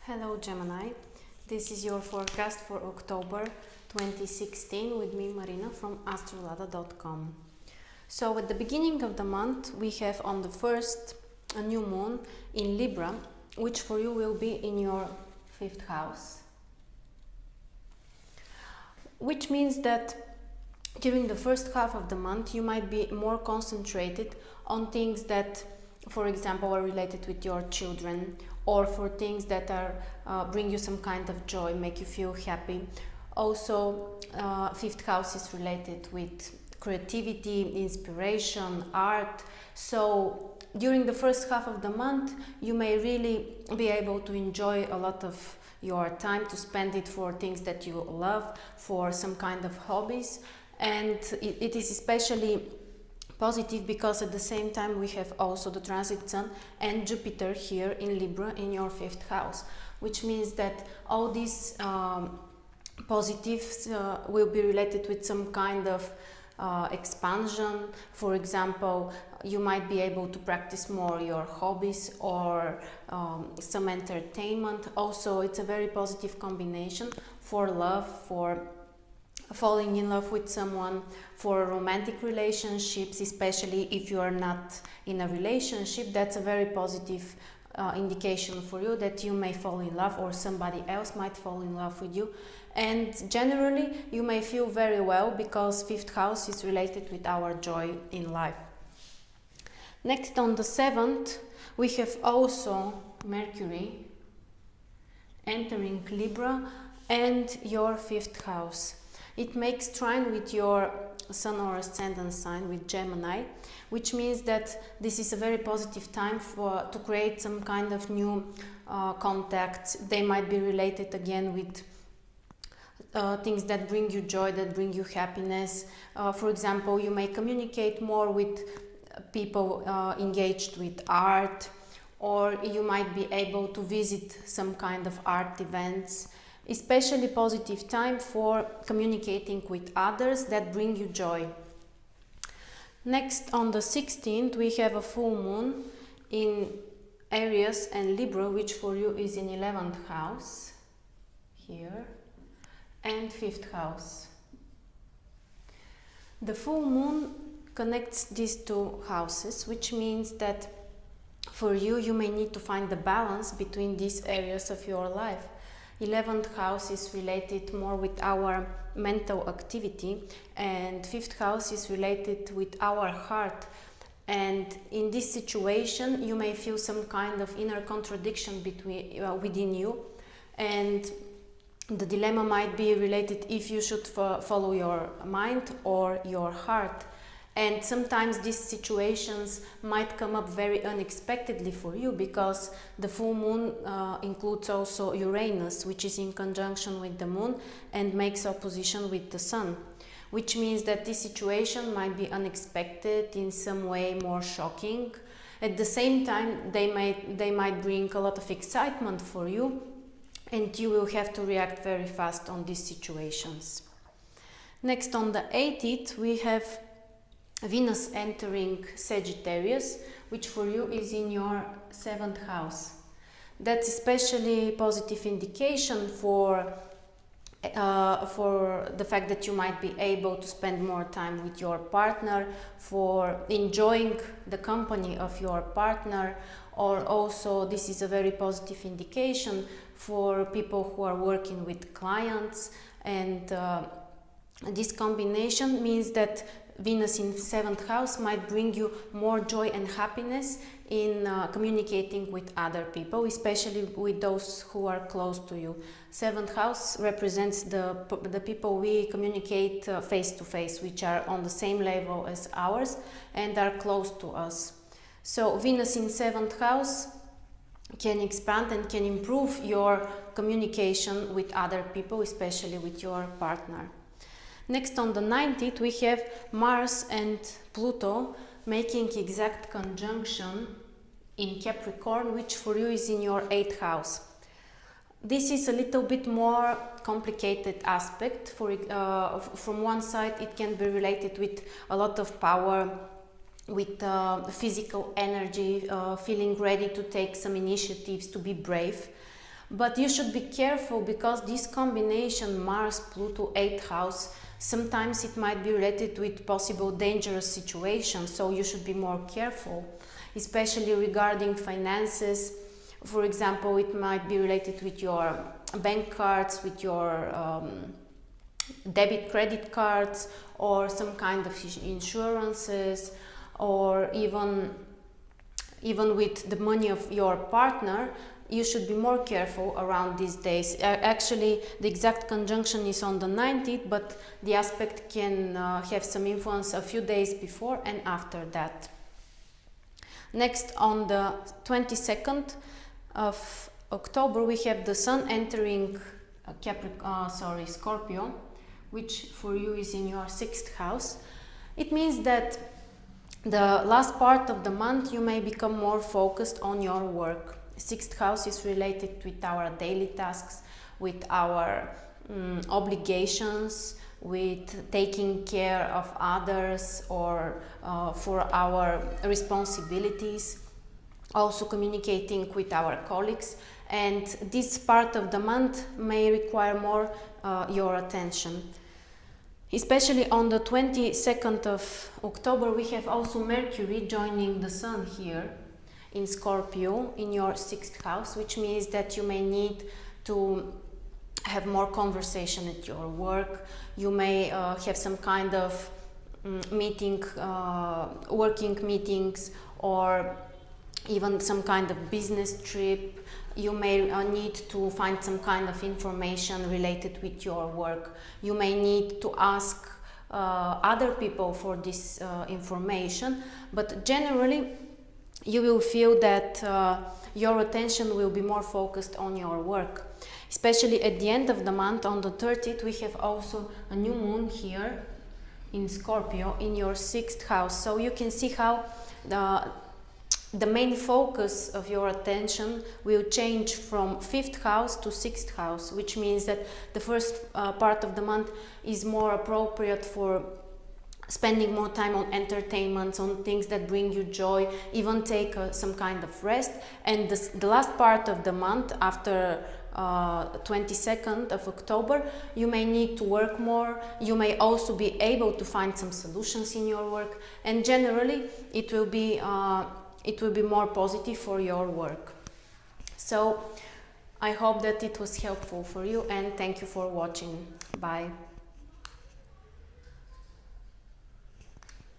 Hello Gemini, this is your forecast for October 2016 with me Marina from astrology.com. So at the beginning of the month we have on the 1st a new moon in Libra, which for you will be in your 5th house. Which means that during the first half of the month you might be more concentrated on things that, for example, are related with your children, or for things that are bring you some kind of joy, make you feel happy. Also, 5th house is related with creativity, inspiration, art. So during the first half of the month you may really be able to enjoy a lot of your time, to spend it for things that you love, for some kind of hobbies. And it is especially positive because at the same time we have also the transit Sun and Jupiter here in Libra in your 5th house, which means that all these positives will be related with some kind of expansion. For example, you might be able to practice more your hobbies or some entertainment. Also, it's a very positive combination for love, for falling in love with someone, for romantic relationships, especially if you are not in a relationship. That's a very positive indication for you that you may fall in love, or somebody else might fall in love with you. And generally you may feel very well because 5th house is related with our joy in life. Next, on the 7th we have also Mercury entering Libra and your 5th house. It makes trine with your Sun or Ascendant sign, with Gemini, which means that this is a very positive time to create some kind of new contacts. They might be related again with things that bring you joy, that bring you happiness. For example, you may communicate more with people engaged with art, or you might be able to visit some kind of art events. Especially positive time for communicating with others that bring you joy. Next, on the 16th we have a full moon in Aries and Libra, which for you is in 11th house here and 5th house. The full moon connects these two houses, which means that for you, you may need to find the balance between these areas of your life. 11th house is related more with our mental activity, and 5th house is related with our heart. And in this situation you may feel some kind of inner contradiction within you, and the dilemma might be related if you should follow your mind or your heart. And sometimes these situations might come up very unexpectedly for you, because the full moon includes also Uranus, which is in conjunction with the moon and makes opposition with the sun, which means that this situation might be unexpected, in some way more shocking. At the same time, they might bring a lot of excitement for you, and you will have to react very fast on these situations. Next, on the 18th we have Venus entering Sagittarius, which for you is in your 7th house. That's especially positive indication for the fact that you might be able to spend more time with your partner, for enjoying the company of your partner, or also this is a very positive indication for people who are working with clients. And this combination means that Venus in 7th house might bring you more joy and happiness in communicating with other people, especially with those who are close to you. 7th house represents the people we communicate face to face, which are on the same level as ours and are close to us. So Venus in 7th house can expand and can improve your communication with other people, especially with your partner. Next, on the 19th we have Mars and Pluto making exact conjunction in Capricorn, which for you is in your 8th house. This is a little bit more complicated aspect. From one side it can be related with a lot of power, with physical energy, feeling ready to take some initiatives, to be brave. But you should be careful because this combination Mars, Pluto, 8th house, sometimes it might be related with possible dangerous situations, so you should be more careful, especially regarding finances. For example, it might be related with your bank cards, with your debit credit cards, or some kind of insurances, or even with the money of your partner. You should be more careful around these days. Actually, the exact conjunction is on the 19th, but the aspect can have some influence a few days before and after that. Next, on the 22nd of October, we have the Sun entering Scorpio, which for you is in your 6th house. It means that the last part of the month you may become more focused on your work. 6th house is related with our daily tasks, with our obligations, with taking care of others, or for our responsibilities, also communicating with our colleagues. And this part of the month may require more your attention. Especially on the 22nd of October, we have also Mercury joining the Sun here in Scorpio in your 6th house, which means that you may need to have more conversation at your work. You may have some kind of working meetings, or even some kind of business trip. You may need to find some kind of information related with your work. You may need to ask other people for this information, but generally you will feel that your attention will be more focused on your work. Especially at the end of the month, on the 30th, we have also a new moon here in Scorpio in your 6th house. So you can see how the main focus of your attention will change from 5th house to 6th house, which means that the first part of the month is more appropriate for spending more time on entertainments, on things that bring you joy, even take some kind of rest. And the last part of the month, after 22nd of October, you may need to work more. You may also be able to find some solutions in your work, and generally it will be more positive for your work. So I hope that it was helpful for you, and thank you for watching. Bye.